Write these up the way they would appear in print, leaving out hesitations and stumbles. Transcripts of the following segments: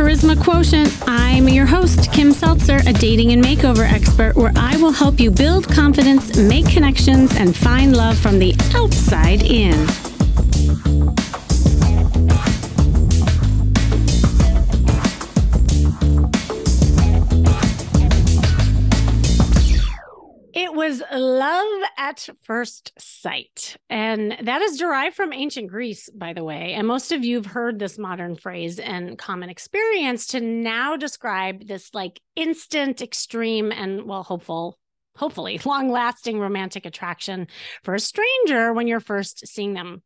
Charisma Quotient. I'm your host, Kim Seltzer, a dating and makeover expert, where I will help you build confidence, make connections, and find love from the outside in. It was love at first sight, and that is derived from ancient Greece, by the way. And most of you have heard this modern phrase and common experience to now describe this like instant, extreme, and hopefully long-lasting romantic attraction for a stranger when you're first seeing them.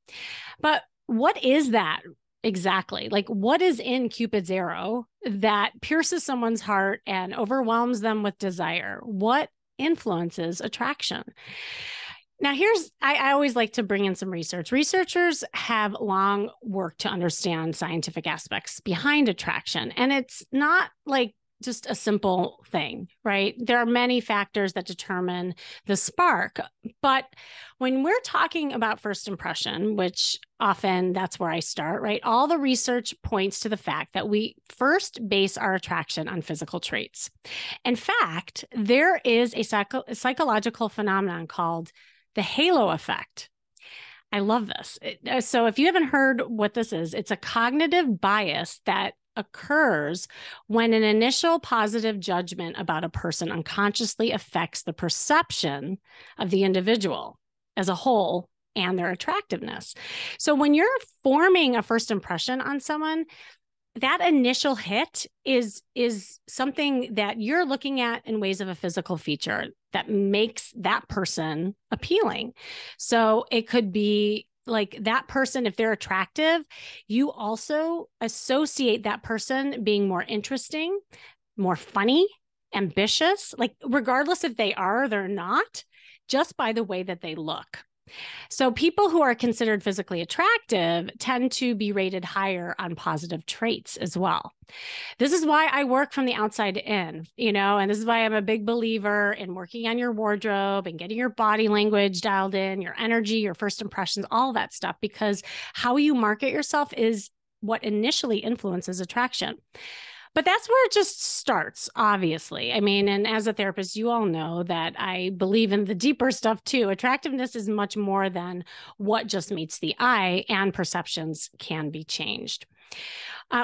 But what is that exactly? Like, what is in Cupid's arrow that pierces someone's heart and overwhelms them with desire? What influences attraction? Now, I always like to bring in some research. Researchers have long worked to understand scientific aspects behind attraction, and it's not like just a simple thing, right? There are many factors that determine the spark. But when we're talking about first impression, which often that's where I start, right? All the research points to the fact that we first base our attraction on physical traits. In fact, there is a psychological phenomenon called the halo effect. I love this. So if you haven't heard what this is, it's a cognitive bias that occurs when an initial positive judgment about a person unconsciously affects the perception of the individual as a whole and their attractiveness. So when you're forming a first impression on someone, that initial hit is something that you're looking at in ways of a physical feature that makes that person appealing. So it could be like that person, if they're attractive, you also associate that person being more interesting, more funny, ambitious, like regardless if they are or they're not, just by the way that they look. So people who are considered physically attractive tend to be rated higher on positive traits as well. This is why I work from the outside in, and this is why I'm a big believer in working on your wardrobe and getting your body language dialed in, your energy, your first impressions, all that stuff, because how you market yourself is what initially influences attraction. But that's where it just starts, obviously. I mean, and as a therapist, you all know that I believe in the deeper stuff too. Attractiveness is much more than what just meets the eye, and perceptions can be changed.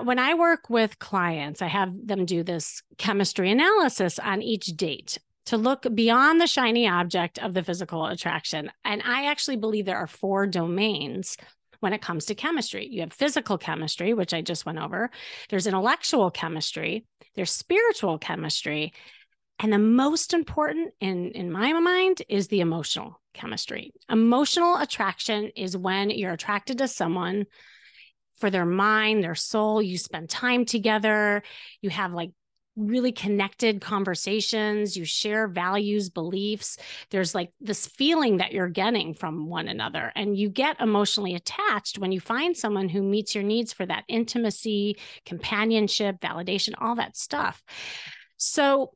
When I work with clients, I have them do this chemistry analysis on each date to look beyond the shiny object of the physical attraction. And I actually believe there are 4 domains when it comes to chemistry. You have physical chemistry, which I just went over. There's intellectual chemistry. There's spiritual chemistry. And the most important in my mind is the emotional chemistry. Emotional attraction is when you're attracted to someone for their mind, their soul. You spend time together. You have like really connected conversations. You share values, beliefs. There's like this feeling that you're getting from one another. And you get emotionally attached when you find someone who meets your needs for that intimacy, companionship, validation, all that stuff. So,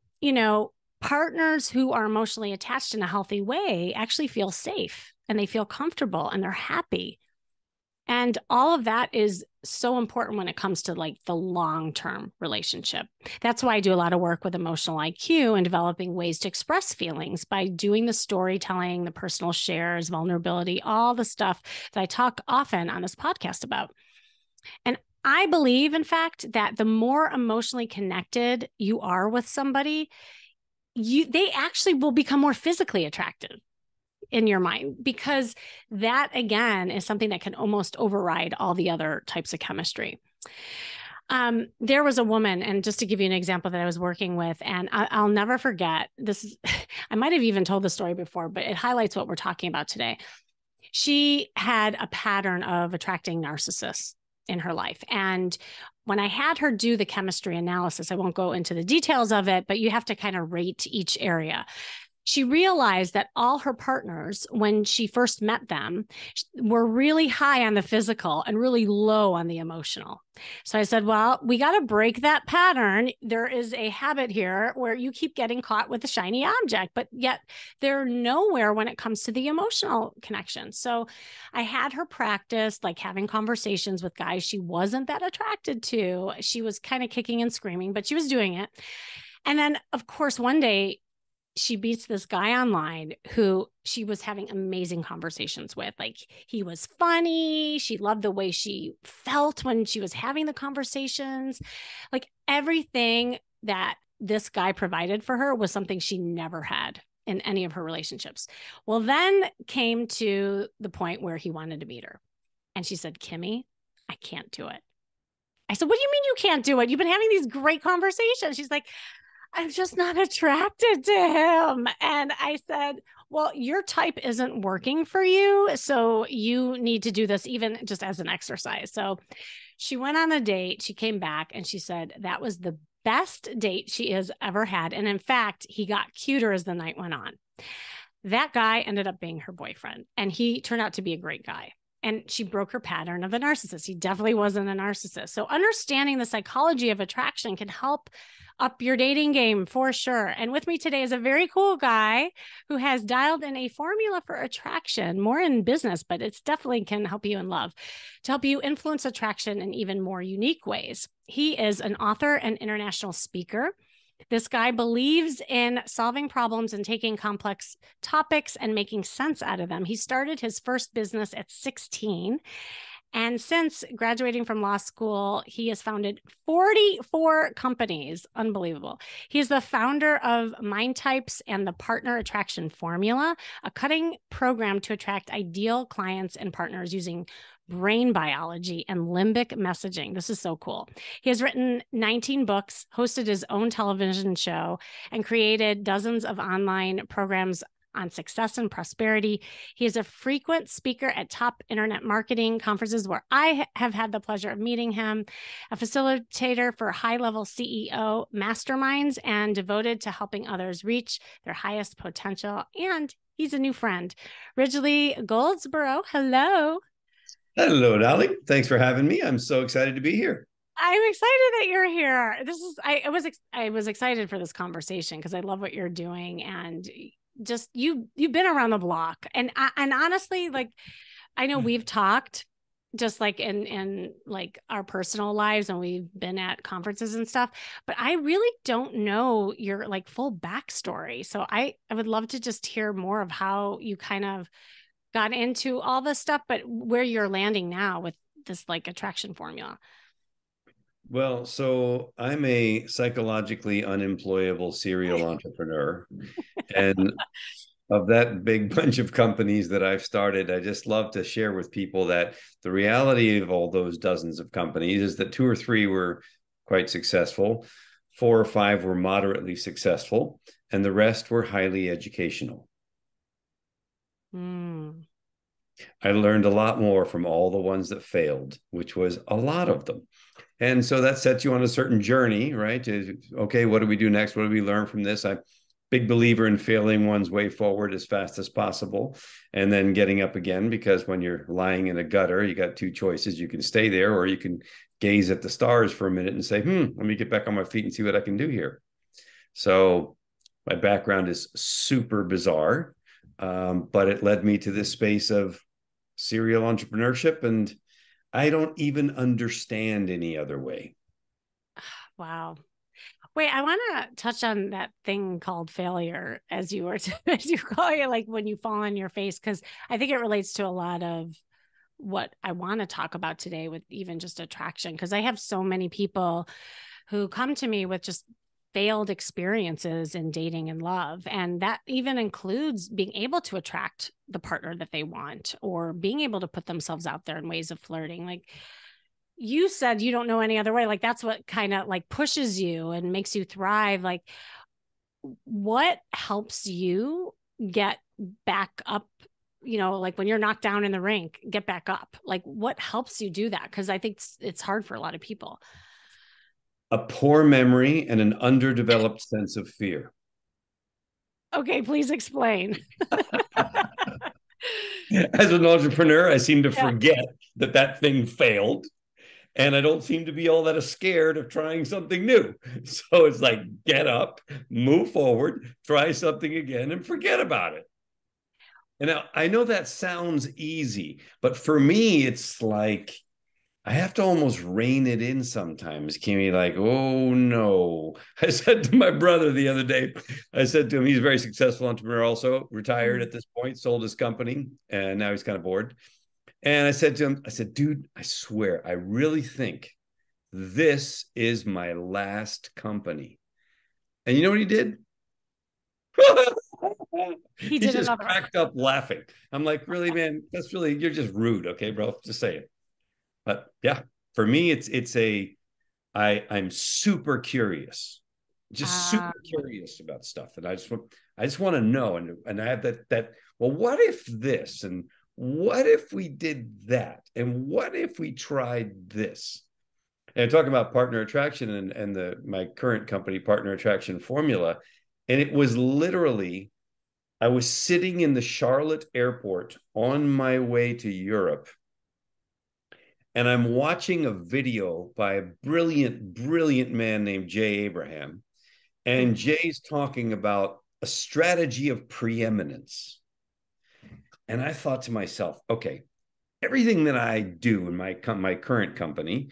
partners who are emotionally attached in a healthy way actually feel safe and they feel comfortable and they're happy. And all of that is so important when it comes to like the long-term relationship. That's why I do a lot of work with emotional IQ and developing ways to express feelings by doing the storytelling, the personal shares, vulnerability, all the stuff that I talk often on this podcast about. And I believe, in fact, that the more emotionally connected you are with somebody, they actually will become more physically attractive in your mind, because that, again, is something that can almost override all the other types of chemistry. There was a woman, and just to give you an example that I was working with, and I'll never forget this. I might have even told the story before, but it highlights what we're talking about today. She had a pattern of attracting narcissists in her life. And when I had her do the chemistry analysis, I won't go into the details of it, but you have to kind of rate each area. she realized that all her partners, when she first met them, were really high on the physical and really low on the emotional. So I said, well, we got to break that pattern. There is a habit here where you keep getting caught with a shiny object, but yet they're nowhere when it comes to the emotional connection. So I had her practice like having conversations with guys she wasn't that attracted to. She was kind of kicking and screaming, but she was doing it. And then, of course, one day she beats this guy online who she was having amazing conversations with. Like, he was funny. She loved the way she felt when she was having the conversations. Like, everything that this guy provided for her was something she never had in any of her relationships. Well, then came to the point where he wanted to meet her. And she said, Kimmy, I can't do it. I said, what do you mean you can't do it? You've been having these great conversations. She's like, I'm just not attracted to him. And I said, well, your type isn't working for you. So you need to do this even just as an exercise. So she went on a date. She came back and she said that was the best date she has ever had. And in fact, he got cuter as the night went on. That guy ended up being her boyfriend, and he turned out to be a great guy. And she broke her pattern of the narcissist. He definitely wasn't a narcissist. So understanding the psychology of attraction can help up your dating game for sure. And with me today is a very cool guy who has dialed in a formula for attraction, more in business, but it's definitely can help you in love, to help you influence attraction in even more unique ways. He is an author and international speaker. This guy believes in solving problems and taking complex topics and making sense out of them. He started his first business at 16. And since graduating from law school, he has founded 44 companies. Unbelievable. He is the founder of Mind Types and the Partner Attraction Formula, a cutting program to attract ideal clients and partners using brain biology and limbic messaging. This is so cool. He has written 19 books, hosted his own television show, and created dozens of online programs on success and prosperity. He is a frequent speaker at top internet marketing conferences where I have had the pleasure of meeting him, a facilitator for high-level CEO masterminds, and devoted to helping others reach their highest potential. And he's a new friend. Ridgely Goldsborough, hello. Hello, Dolly. Thanks for having me. I'm so excited to be here. I'm excited that you're here. I was excited for this conversation because I love what you're doing, and just you've been around the block. And honestly, like, I know we've talked just like in like our personal lives, and we've been at conferences and stuff, but I really don't know your like full backstory. So I would love to just hear more of how you kind of got into all this stuff, but where you're landing now with this like attraction formula. Well, so I'm a psychologically unemployable serial entrepreneur. And of that big bunch of companies that I've started, I just love to share with people that the reality of all those dozens of companies is that two or three were quite successful, four or five were moderately successful, and the rest were highly educational. Mm. I learned a lot more from all the ones that failed, which was a lot of them. And so that sets you on a certain journey, right? Okay, what do we do next? What do we learn from this? I'm a big believer in failing one's way forward as fast as possible and then getting up again, because when you're lying in a gutter, you got two choices. You can stay there, or you can gaze at the stars for a minute and say, let me get back on my feet and see what I can do here. So my background is super bizarre, but it led me to this space of serial entrepreneurship, and I don't even understand any other way. Wow. Wait, I want to touch on that thing called failure, as you were as you call it, like when you fall on your face, because I think it relates to a lot of what I want to talk about today with even just attraction, because I have so many people who come to me with just failed experiences in dating and love. And that even includes being able to attract the partner that they want, or being able to put themselves out there in ways of flirting. Like you said, you don't know any other way. Like that's what kind of like pushes you and makes you thrive. Like what helps you get back up, like when you're knocked down in the rink, get back up? Like what helps you do that? Because I think it's hard for a lot of people. A poor memory and an underdeveloped sense of fear. Okay, please explain. As an entrepreneur, I seem to Yeah. forget that that thing failed. And I don't seem to be all that scared of trying something new. So it's like, get up, move forward, try something again, and forget about it. And now, I know that sounds easy, but for me, it's like I have to almost rein it in sometimes, Kimmy. Like, oh no. I said to my brother the other day, I said to him, he's a very successful entrepreneur, also retired Mm. at this point, sold his company, and now he's kind of bored. And I said to him, I said, dude, I swear, I really think this is my last company. And you know what he did? He He did just another one. cracked up laughing. I'm like, really, man? That's really, you're just rude. Okay, bro. Just say it. But yeah, for me, I'm super curious, just Uh, super curious about stuff. And I just want to know. And I have well, what if this? And what if we did that? And what if we tried this? And talking about partner attraction and my current company, Partner Attraction Formula. And it was literally, I was sitting in the Charlotte airport on my way to Europe, and I'm watching a video by a brilliant, brilliant man named Jay Abraham. And mhm. Jay's talking about a strategy of preeminence. And I thought to myself, okay, everything that I do in my current company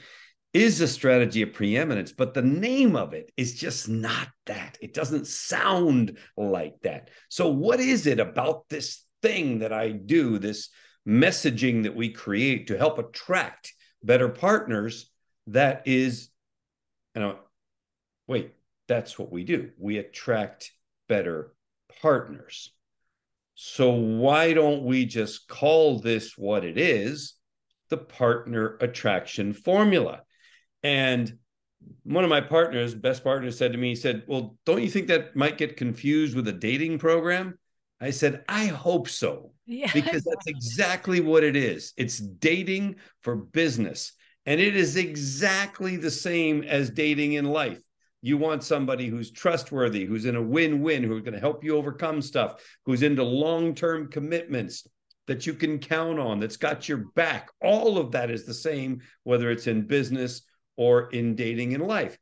is a strategy of preeminence, but the name of it is just not that. It doesn't sound like that. So, what is it about this thing that I do, this messaging that we create to help attract better partners? That is, you know, wait, that's what we do. We attract better partners. So, why don't we just call this what it is, the partner attraction formula? And one of my partners, best partners, said to me, he said, well, don't you think that might get confused with a dating program? I said, I hope so, Yeah, because that's exactly. exactly what it is. It's dating for business. And it is exactly the same as dating in life. You want somebody who's trustworthy, who's in a win-win, who's going to help you overcome stuff, who's into long-term commitments that you can count on, that's got your back. All of that is the same, whether it's in business or in dating in life.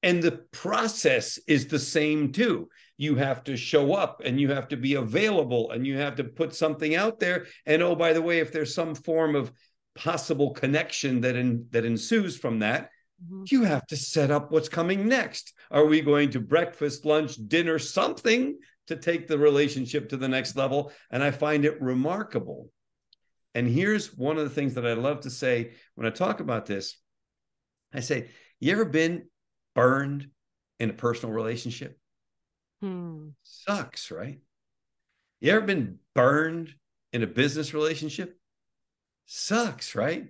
And the process is the same too. You have to show up and you have to be available and you have to put something out there. And oh, by the way, if there's some form of possible connection that ensues from that, Mhm. you have to set up what's coming next. Are we going to breakfast, lunch, dinner, something to take the relationship to the next level? And I find it remarkable. And here's one of the things that I love to say when I talk about this. I say, you ever been burned in a personal relationship? Hmm. Sucks, right? You ever been burned in a business relationship? Sucks, right?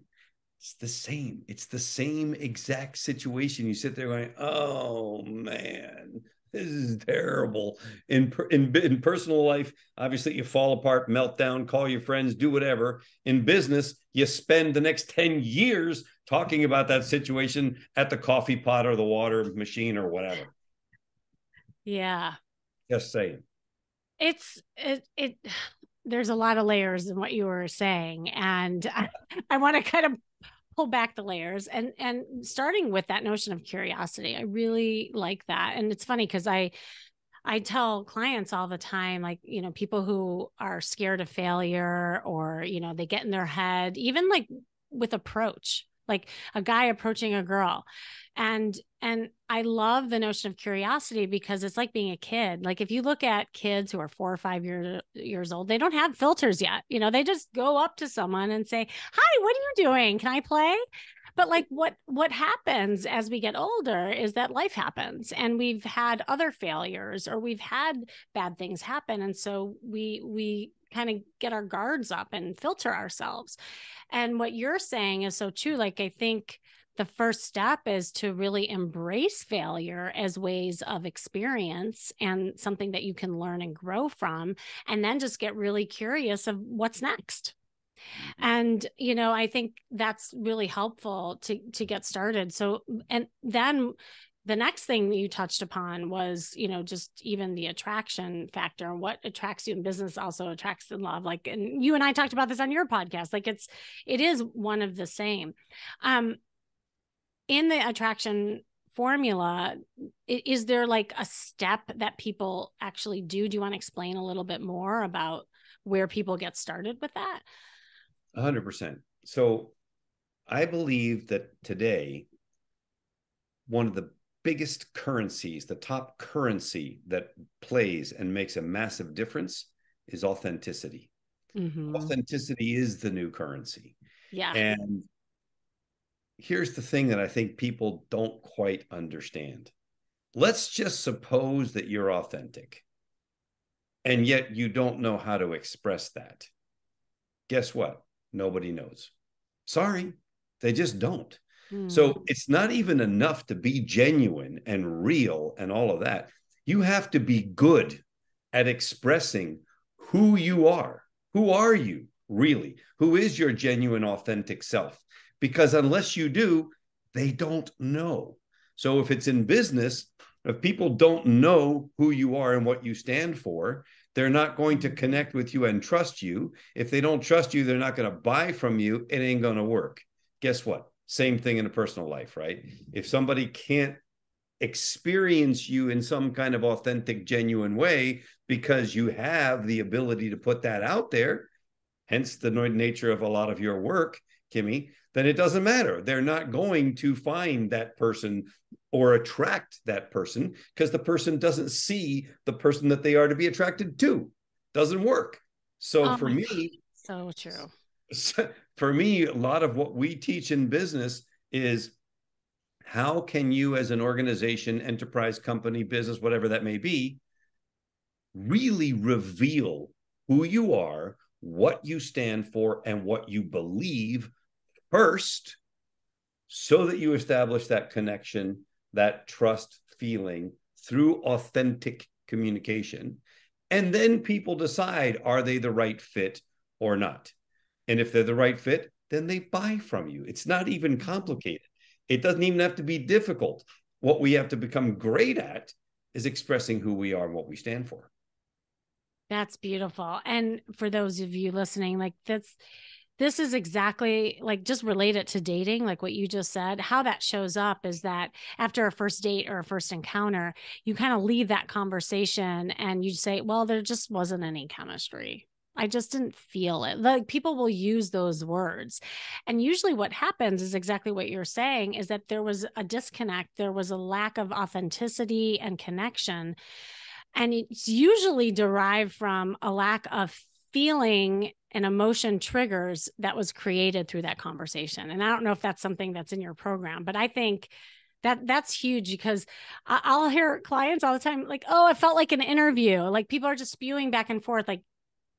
It's the same. It's the same exact situation. You sit there going, "Oh man, this is terrible." In personal life, obviously you fall apart, meltdown, call your friends, do whatever. In business, you spend the next 10 years talking about that situation at the coffee pot or the water machine or whatever. Yeah. Just saying. It there's a lot of layers in what you were saying. And I want to kind of pull back the layers and starting with that notion of curiosity. I really like that. And it's funny because I tell clients all the time, like, people who are scared of failure or, they get in their head, even like with approach, like a guy approaching a girl. And I love the notion of curiosity because it's like being a kid. Like if you look at kids who are 4 or 5 years old, they don't have filters yet. They just go up to someone and say, "Hi, what are you doing? Can I play?" But like what happens as we get older is that life happens and we've had other failures or we've had bad things happen, and so we kind of get our guards up and filter ourselves. And what you're saying is so true. Like I think the first step is to really embrace failure as ways of experience and something that you can learn and grow from, and then just get really curious of what's next. And I think that's really helpful to get started. So, and then the next thing that you touched upon was, just even the attraction factor. What attracts you in business also attracts in love. Like, and you and I talked about this on your podcast. Like it is one of the same. In the attraction formula, is there like a step that people actually do? Do you want to explain a little bit more about where people get started with that? 100%. So I believe that today, one of the biggest currencies, the top currency that plays and makes a massive difference is authenticity. Mm-hmm. Authenticity is the new currency. Yeah. And here's the thing that I think people don't quite understand. Let's just suppose that you're authentic, and yet you don't know how to express that. Guess what? Nobody knows. Sorry, they just don't. So it's not even enough to be genuine and real and all of that. You have to be good at expressing who you are. Who are you really? Who is your genuine, authentic self? Because unless you do, they don't know. So if it's in business, if people don't know who you are and what you stand for, they're not going to connect with you and trust you. If they don't trust you, they're not going to buy from you. It ain't going to work. Guess what? Same thing in a personal life, right? If somebody can't experience you in some kind of authentic, genuine way because you have the ability to put that out there, hence the nature of a lot of your work, Kimmy, then it doesn't matter. They're not going to find that person or attract that person because the person doesn't see the person that they are to be attracted to. Doesn't work. So for me, so true. For me, a lot of what we teach in business is how can you as an organization, enterprise, company, business, whatever that may be, really reveal who you are, what you stand for, and what you believe first, so that you establish that connection, that trust feeling through authentic communication. And then people decide, are they the right fit or not? And if they're the right fit, then they buy from you. It's not even complicated. It doesn't even have to be difficult. What we have to become great at is expressing who we are and what we stand for. That's beautiful. And for those of you listening, like this is exactly like, just relate it to dating, like what you just said. How that shows up is that after a first date or a first encounter, you kind of leave that conversation and you say, well, there just wasn't any chemistry. I just didn't feel it. Like, people will use those words. And usually what happens is exactly what you're saying, is that there was a disconnect. There was a lack of authenticity and connection. And it's usually derived from a lack of feeling and emotion triggers that was created through that conversation. And I don't know if that's something that's in your program, but I think that's huge, because I'll hear clients all the time like, oh, I felt like an interview. Like, people are just spewing back and forth,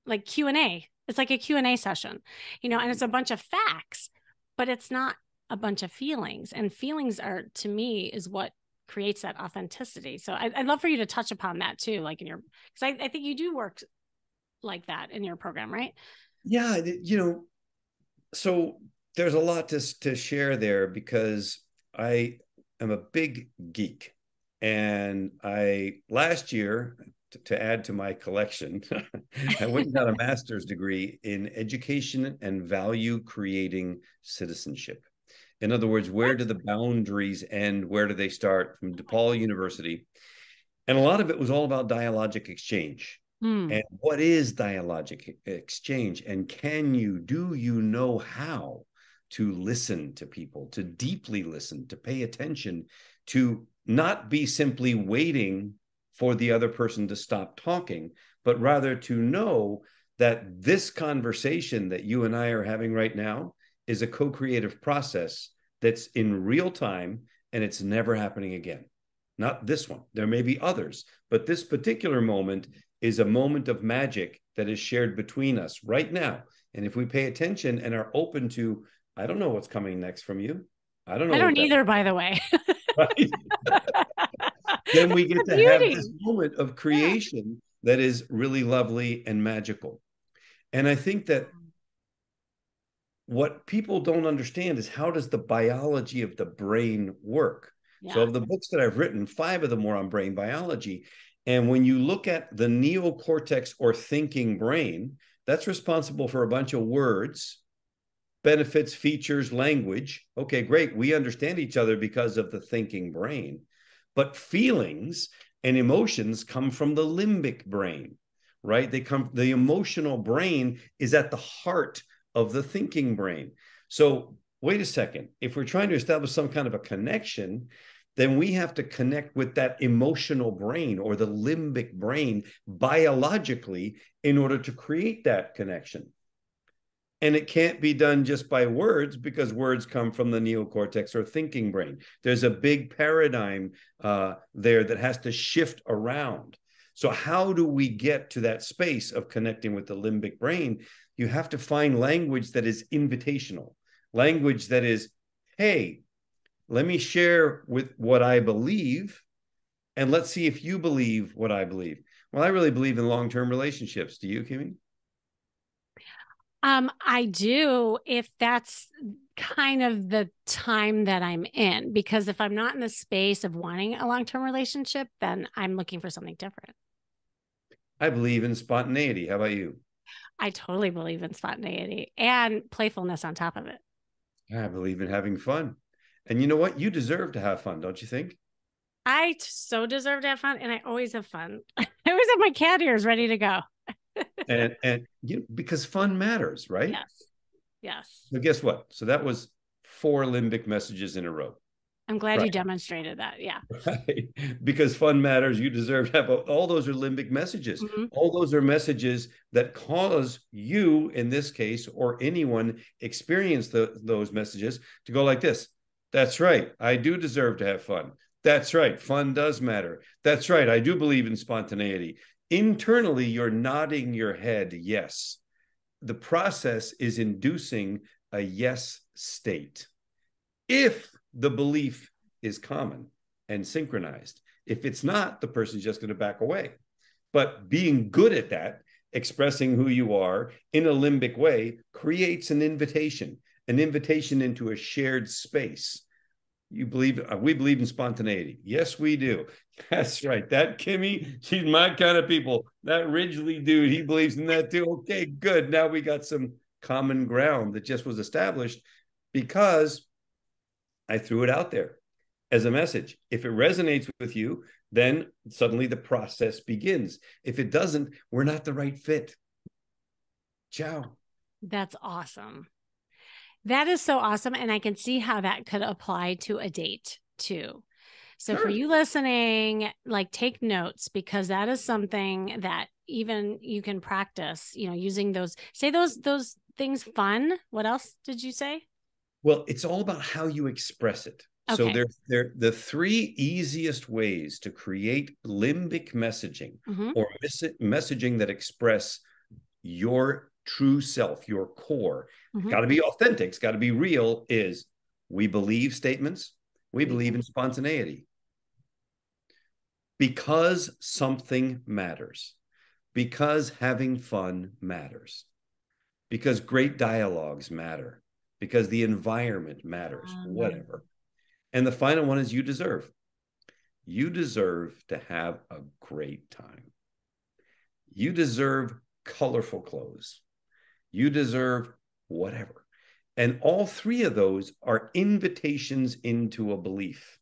like Q&A. It's like a Q&A session, and it's a bunch of facts, but it's not a bunch of feelings. And feelings are, to me, is what creates that authenticity. So I'd love for you to touch upon that too, like because I think you do work like that in your program, right? Yeah, so there's a lot to share there, because I am a big geek. And last year, to add to my collection, I went and got a master's degree in education and value creating citizenship. In other words, where do the boundaries end? Where do they start? From DePaul University. And a lot of it was all about dialogic exchange. And what is dialogic exchange? And do you know how to listen to people, to deeply listen, to pay attention, to not be simply waiting for the other person to stop talking, but rather to know that this conversation that you and I are having right now is a co-creative process that's in real time, and it's never happening again. Not this one. There may be others, but this particular moment is a moment of magic that is shared between us right now. And if we pay attention and are open to, I don't know what's coming next from you. I don't know. I don't either, by the way. Right? Then we get to have this moment of creation that is really lovely and magical. And I think that what people don't understand is, how does the biology of the brain work? So Yeah. of the books that I've written, 5 of them were on brain biology. And when you look at the neocortex or thinking brain, that's responsible for a bunch of words, benefits, features, language. Okay, great. We understand each other because of the thinking brain. But feelings and emotions come from the limbic brain, right? The emotional brain is at the heart of the thinking brain. So wait a second. If we're trying to establish some kind of a connection, then we have to connect with that emotional brain or the limbic brain biologically in order to create that connection. And it can't be done just by words because words come from the neocortex or thinking brain. There's a big paradigm there that has to shift around. So how do we get to that space of connecting with the limbic brain? You have to find language that is invitational, language that is, hey, let me share with what I believe, and let's see if you believe what I believe. Well, I really believe in long-term relationships. Do you, Kimmy? I do, if that's kind of the time that I'm in, because if I'm not in the space of wanting a long-term relationship, then I'm looking for something different. I believe in spontaneity. How about you? I totally believe in spontaneity and playfulness on top of it. I believe in having fun. And you know what? You deserve to have fun, don't you think? So deserve to have fun, and I always have fun. I always have my cat ears ready to go. And you know, because fun matters, right? Yes. Yes. So guess what? So that was 4 limbic messages in a row. I'm glad you Right. demonstrated that. Yeah. Right. Because fun matters, you deserve to have all those are limbic messages. Mhm. All those are messages that cause you, in this case, or anyone experience those messages to go like this. That's right. I do deserve to have fun. That's right. Fun does matter. That's right. I do believe in spontaneity. Internally, you're nodding your head yes. The process is inducing a yes state. If the belief is common and synchronized. If it's not, the person's just going to back away. But being good at that, expressing who you are in a limbic way, creates an invitation into a shared space. We believe in spontaneity. Yes, we do. That's right. That Kimmy, she's my kind of people. That Ridgely dude, he believes in that too. Okay, good. Now we got some common ground that just was established because I threw it out there as a message. If it resonates with you, then suddenly the process begins. If it doesn't, we're not the right fit. Ciao. That's awesome. That is so awesome. And I can see how that could apply to a date too. So for Sure. you listening, like take notes because that is something that even you can practice, using those things fun. What else did you say? Well, it's all about how you express it. So Okay. they're the 3 easiest ways to create limbic messaging Mm-hmm. or messaging that express your true self, your core. It's Mm-hmm. got to be authentic. It's got to be real. Is we believe statements. We We believe in spontaneity because something matters, because having fun matters, because great dialogues matter, because the environment matters, um, whatever. And the final one is you deserve. You deserve to have a great time. You deserve colorful clothes. You deserve whatever. And all 3 of those are invitations into a belief.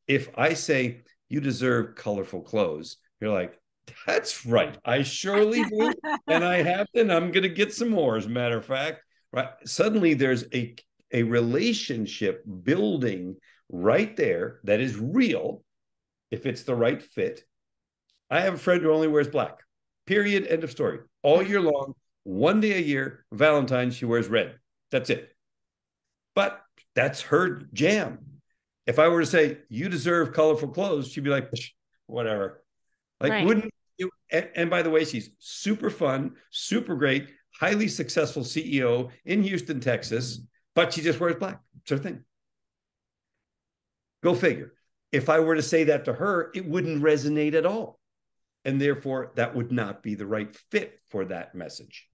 If I say you deserve colorful clothes, you're like, that's right. I surely do. And I have to, and I'm going to get some more, as a matter of fact. Right. Suddenly there's a relationship building right there that is real if it's the right fit. I have a friend who only wears black. Period. End of story. All year long, one day a year, Valentine's, she wears red. That's it. But that's her jam. If I were to say, you deserve colorful clothes, she'd be like, whatever. Like, right. wouldn't you? And by the way, she's super fun, super great, highly successful CEO in Houston, Texas, but she just wears black. It's her thing. Go figure. If I were to say that to her, it wouldn't resonate at all. And therefore, that would not be the right fit for that message.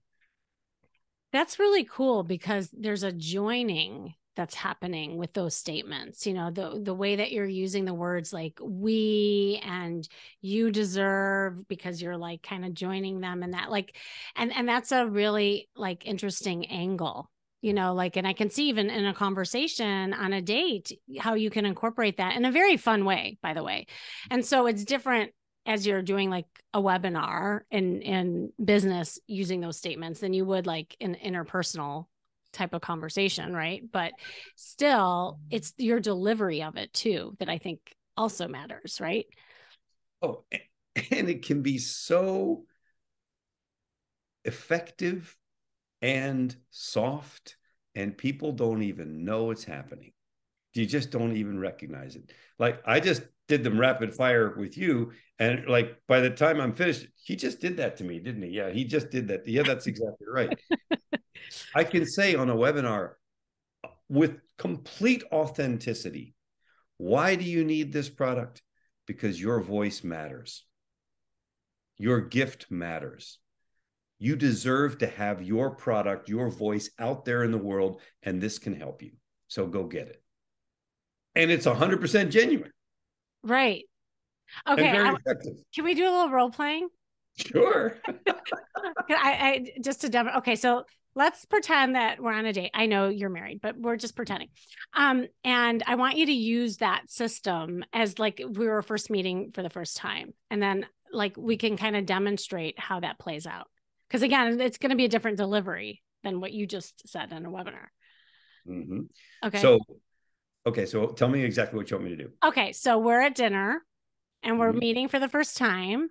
That's really cool because there's a joining that's happening with those statements. The way that you're using the words like we and you deserve, because you're like kind of joining them, and that like, and that's a really like interesting angle, like, and I can see even in a conversation on a date how you can incorporate that in a very fun way, by the way. And so it's different as you're doing like a webinar in business using those statements than you would like in interpersonal type of conversation, right? But still, it's your delivery of it too that I think also matters, right? Oh, and it can be so effective and soft, and people don't even know it's happening. You just don't even recognize it. Like, I just did them rapid fire with you, and like by the time I'm finished, he just did that to me, didn't he? Yeah, he just did that. Yeah, that's exactly right. I can say on a webinar with complete authenticity, why do you need this product? Because your voice matters. Your gift matters. You deserve to have your product, your voice out there in the world, and this can help you. So go get it. And it's 100% genuine. Right. Okay. And very effective. Can we do a little role playing? Sure. I just to demo. Okay, so let's pretend that we're on a date. I know you're married, but we're just pretending. And I want you to use that system as like we were first meeting for the first time, and then like we can kind of demonstrate how that plays out. Because again, it's going to be a different delivery than what you just said in a webinar. Mm-hmm. Okay. So tell me exactly what you want me to do. Okay, so we're at dinner and we're meeting for the first time.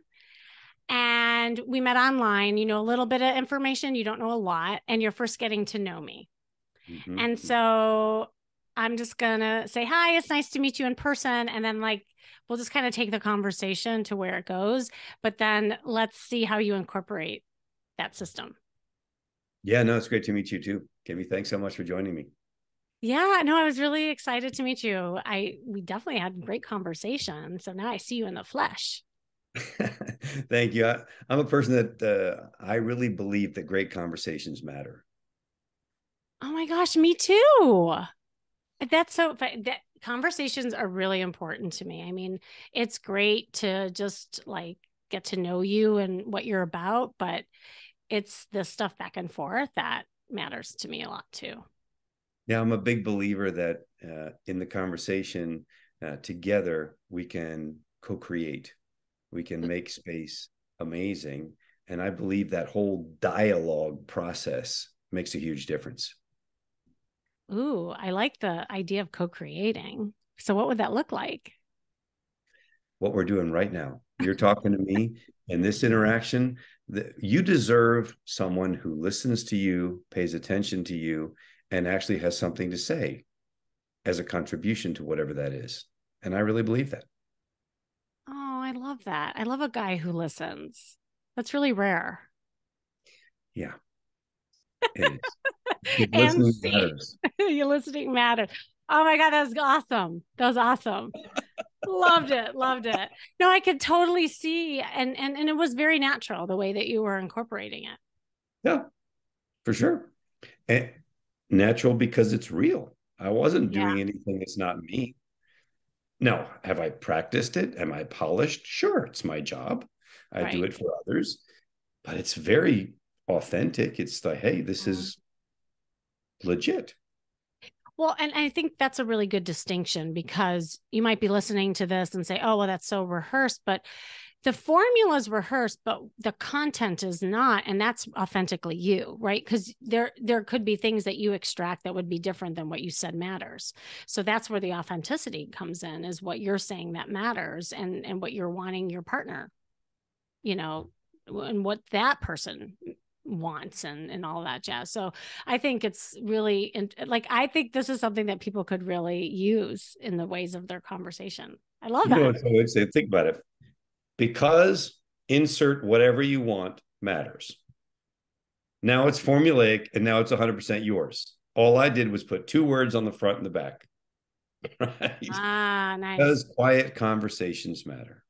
And we met online, a little bit of information, you don't know a lot, and you're first getting to know me. Mm-hmm. And so I'm just gonna say, hi, it's nice to meet you in person. And then like, we'll just kind of take the conversation to where it goes, but then let's see how you incorporate that system. Yeah, no, it's great to meet you too. Kimmy, thanks so much for joining me. Yeah, no, I was really excited to meet you. We definitely had great conversation. So now I see you in the flesh. Thank you. I'm a person that I really believe that great conversations matter. Oh my gosh, me too. That's so that conversations are really important to me. I mean, it's great to just like get to know you and what you're about, but it's the stuff back and forth that matters to me a lot too. Yeah, I'm a big believer that in the conversation together, we can co-create, we can make space amazing. And I believe that whole dialogue process makes a huge difference. Ooh, I like the idea of co-creating. So what would that look like? What we're doing right now, you're talking to me, and this interaction, you deserve someone who listens to you, pays attention to you, and actually has something to say as a contribution to whatever that is. And I really believe that. Oh, I love that. I love a guy who listens. That's really rare. Yeah, it is. And Listening see, matters. your listening matters. Oh my God, that was awesome. That was awesome. Loved it. Loved it. No, I could totally see. And it was very natural the way that you were incorporating it. Yeah, for sure. And natural because it's real. I wasn't Yeah. doing anything that's not me. Now, have I practiced it? Am I polished? Sure, it's my job. I do Right. it for others, but it's very authentic. It's like, hey, this Mhm. is legit. Well, and I think that's a really good distinction because you might be listening to this and say, oh, well, that's so rehearsed, but the formula is rehearsed, but the content is not. And that's authentically you, right? Because there could be things that you extract that would be different than what you said matters. So that's where the authenticity comes in, is what you're saying that matters, and what you're wanting your partner, you know, and what that person wants, and all that jazz. So I think it's really like, I think this is something that people could really use in the ways of their conversation. I love You know, that. it's always say, think about it. Because insert whatever you want matters. Now it's formulaic and now it's 100% yours. All I did was put two words on the front and the back. Right? Ah, nice. Because quiet conversations matter.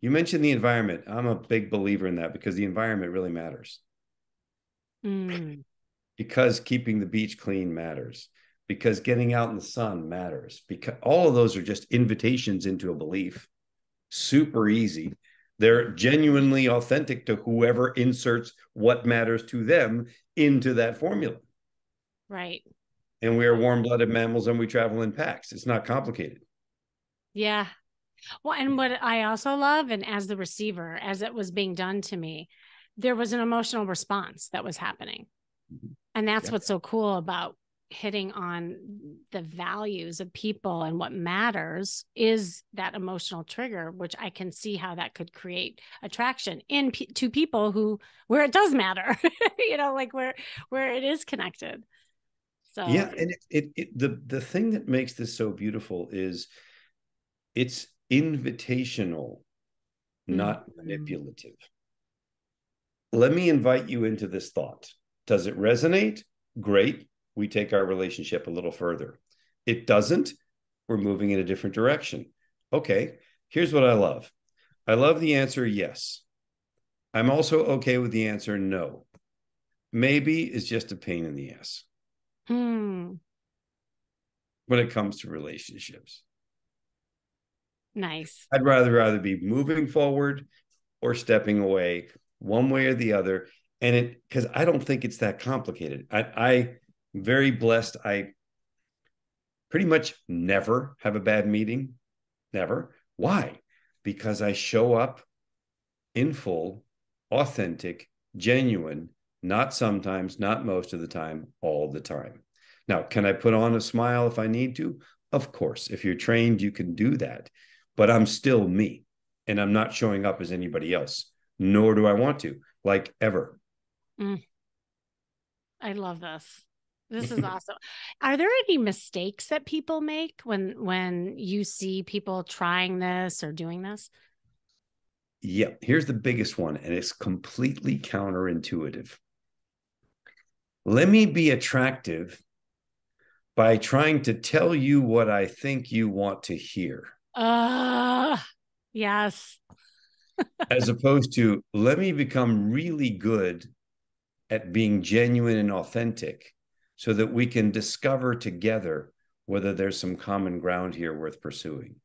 You mentioned the environment. I'm a big believer in that because the environment really matters. Mm. Because keeping the beach clean matters. because getting out in the sun matters, because all of those are just invitations into a belief. Super easy. They're genuinely authentic to whoever inserts what matters to them into that formula. Right. And we are warm-blooded mammals and we travel in packs. It's not complicated. Yeah. Well, and what I also love, and as the receiver, as it was being done to me, there was an emotional response that was happening. And that's what's so cool about hitting on the values of people, and what matters is that emotional trigger, which I can see how that could create attraction to people where it does matter, like where it is connected. So yeah, and the thing that makes this so beautiful is it's invitational, not manipulative. Let me invite you into this thought. Does it resonate? Great. We take our relationship a little further. It doesn't, we're moving in a different direction. Okay, here's what I love. I love the answer yes. I'm also okay with the answer no. Maybe is just a pain in the ass when it comes to relationships. Nice. I'd rather be moving forward or stepping away, one way or the other. And because I don't think it's that complicated. I'm very blessed. I pretty much never have a bad meeting. Never. Why? Because I show up in full, authentic, genuine, not sometimes, not most of the time, all the time. Now, can I put on a smile if I need to? Of course. If you're trained, you can do that. But I'm still me, and I'm not showing up as anybody else, nor do I want to, like ever. I love this. This is awesome. Are there any mistakes that people make when you see people trying this or doing this? Yeah, here's the biggest one, and it's completely counterintuitive. Let me be attractive by trying to tell you what I think you want to hear. Yes. As opposed to, let me become really good at being genuine and authentic so that we can discover together whether there's some common ground here worth pursuing.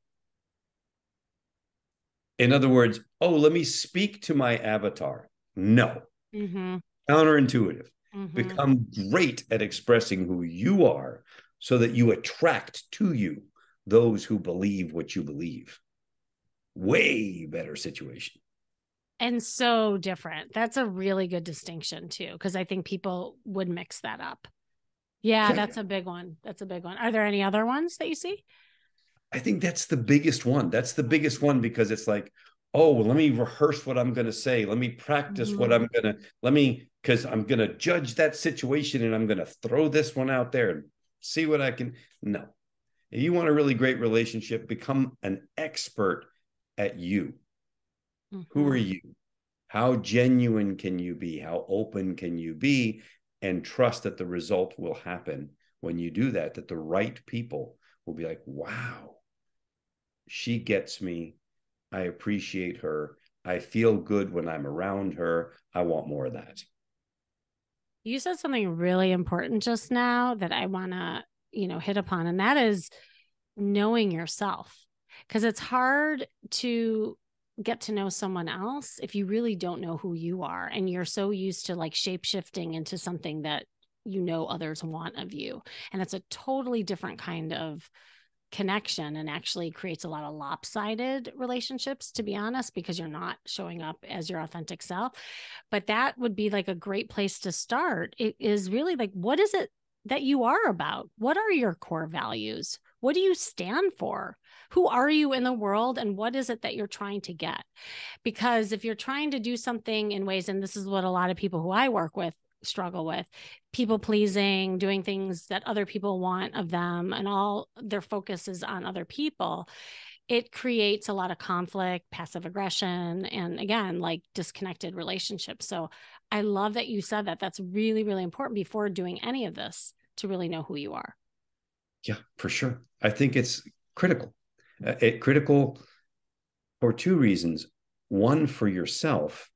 In other words, let me speak to my avatar. No. Counterintuitive. Become great at expressing who you are so that you attract to you those who believe what you believe. Way better situation. And so different. That's a really good distinction too, because I think people would mix that up. Yeah, that's a big one. That's a big one. Are there any other ones that you see? I think that's the biggest one. That's the biggest one because it's like, well, let me rehearse what I'm going to say. Let me practice what I'm going to, because I'm going to judge that situation and I'm going to throw this one out there and see what I can. No. If you want a really great relationship, become an expert at you. Who are you? How genuine can you be? How open can you be? And trust that the result will happen when you do that, that the right people will be like, wow, she gets me. I appreciate her. I feel good when I'm around her. I want more of that. You said something really important just now that I want to, hit upon, and that is knowing yourself. Because it's hard to get to know someone else if you really don't know who you are, and you're so used to like shape shifting into something that others want of you. And it's a totally different kind of connection, and actually creates a lot of lopsided relationships, to be honest, because you're not showing up as your authentic self. But that would be like a great place to start. It is really like, what is it that you are about? What are your core values? What do you stand for? Who are you in the world? And what is it that you're trying to get? Because if you're trying to do something in ways, and this is what a lot of people who I work with struggle with, people pleasing, doing things that other people want of them, and all their focus is on other people, it creates a lot of conflict, passive aggression, and again, like disconnected relationships. So I love that you said that. That's really, really important before doing any of this, to really know who you are. Yeah, for sure. I think it's critical. Critical for two reasons. One, for yourself,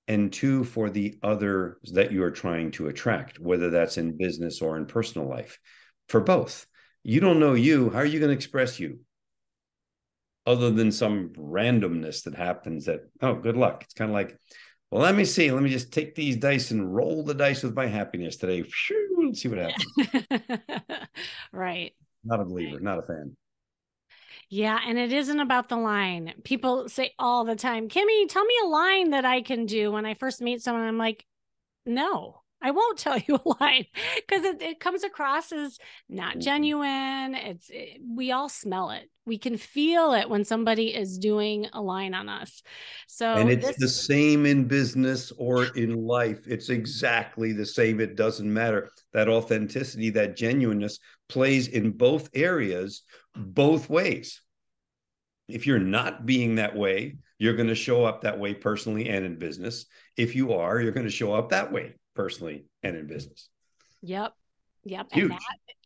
and two, for the others that you are trying to attract, whether that's in business or in personal life. for both. You don't know you. How are you going to express you? Other than some randomness that happens that, oh, good luck. It's kind of like, well, let me see. Let me just take these dice and roll the dice with my happiness today. Let's see what happens. Right. Not a believer, Right. not a fan. Yeah. And it isn't about the line. People say all the time, Kimmy, tell me a line that I can do when I first meet someone. I'm like, no, I won't tell you a line because it comes across as not genuine. We all smell it. We can feel it when somebody is doing a line on us. And So it's the this, same in business or in life. It's exactly the same. It doesn't matter. That authenticity, that genuineness plays in both areas, both ways. If you're not being that way, you're going to show up that way personally and in business. If you are, you're going to show up that way personally and in business. yep, yep. Huge.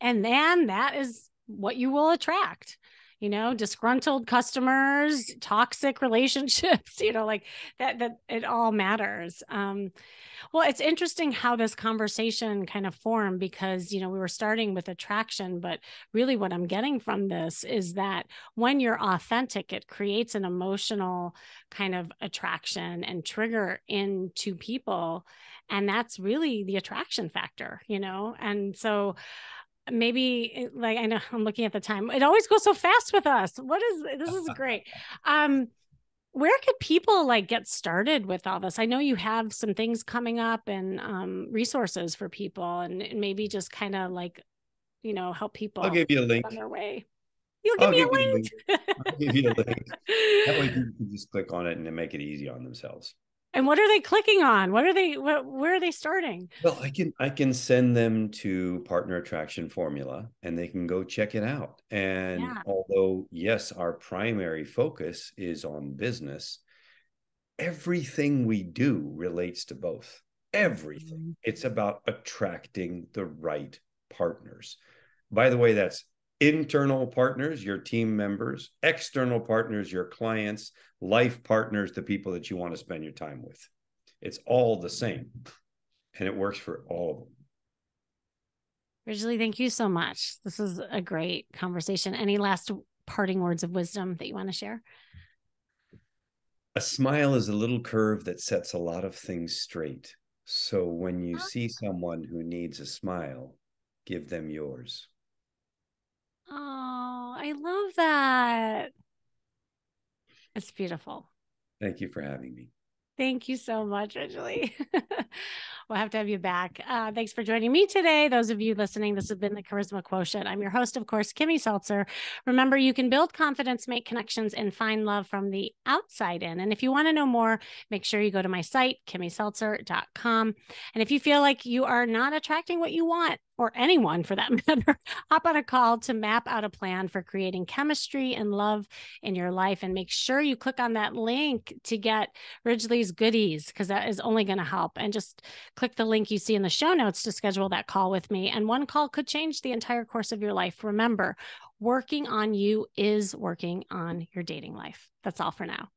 And then that is what you will attract. Disgruntled customers, toxic relationships, like that it all matters. Well, it's interesting how this conversation kind of formed because, we were starting with attraction, but really what I'm getting from this is that when you're authentic, it creates an emotional kind of attraction and trigger into people. And that's really the attraction factor, And so maybe like I know I'm looking at the time. It always goes so fast with us. This is great. Where could people like get started with all this? I know you have some things coming up and resources for people and maybe just kind of like, help I'll people give you a link. on their way. You'll give I'll me give you a a link. I'll give you a link. That way link. people can just click on it and then make it easy on themselves. And what are they clicking on? Where are they starting? Well, I can send them to Partner Attraction Formula and they can go check it out. And Yeah. although, yes, our primary focus is on business, everything we do relates to both. Everything. Mhm. It's about attracting the right partners. By the way, that's internal partners, your team members, external partners, your clients, life partners, the people that you want to spend your time with. It's all the same. And it works for all of them. Ridgely, thank you so much. This is a great conversation. Any last parting words of wisdom that you want to share? A smile is a little curve that sets a lot of things straight. So when you see someone who needs a smile, give them yours. Oh, I love that. It's beautiful. Thank you for having me. Thank you so much, Ridgely. We'll have to have you back. Thanks for joining me today. Those of you listening, this has been the Charisma Quotient. I'm your host, of course, Kimmy Seltzer. Remember, you can build confidence, make connections, and find love from the outside in. And if you want to know more, make sure you go to my site, kimmyseltzer.com. And if you feel like you are not attracting what you want, or anyone for that matter, hop on a call to map out a plan for creating chemistry and love in your life. And make sure you click on that link to get Ridgely's goodies, because that is only going to help. And just click the link you see in the show notes to schedule that call with me. And one call could change the entire course of your life. Remember, working on you is working on your dating life. That's all for now.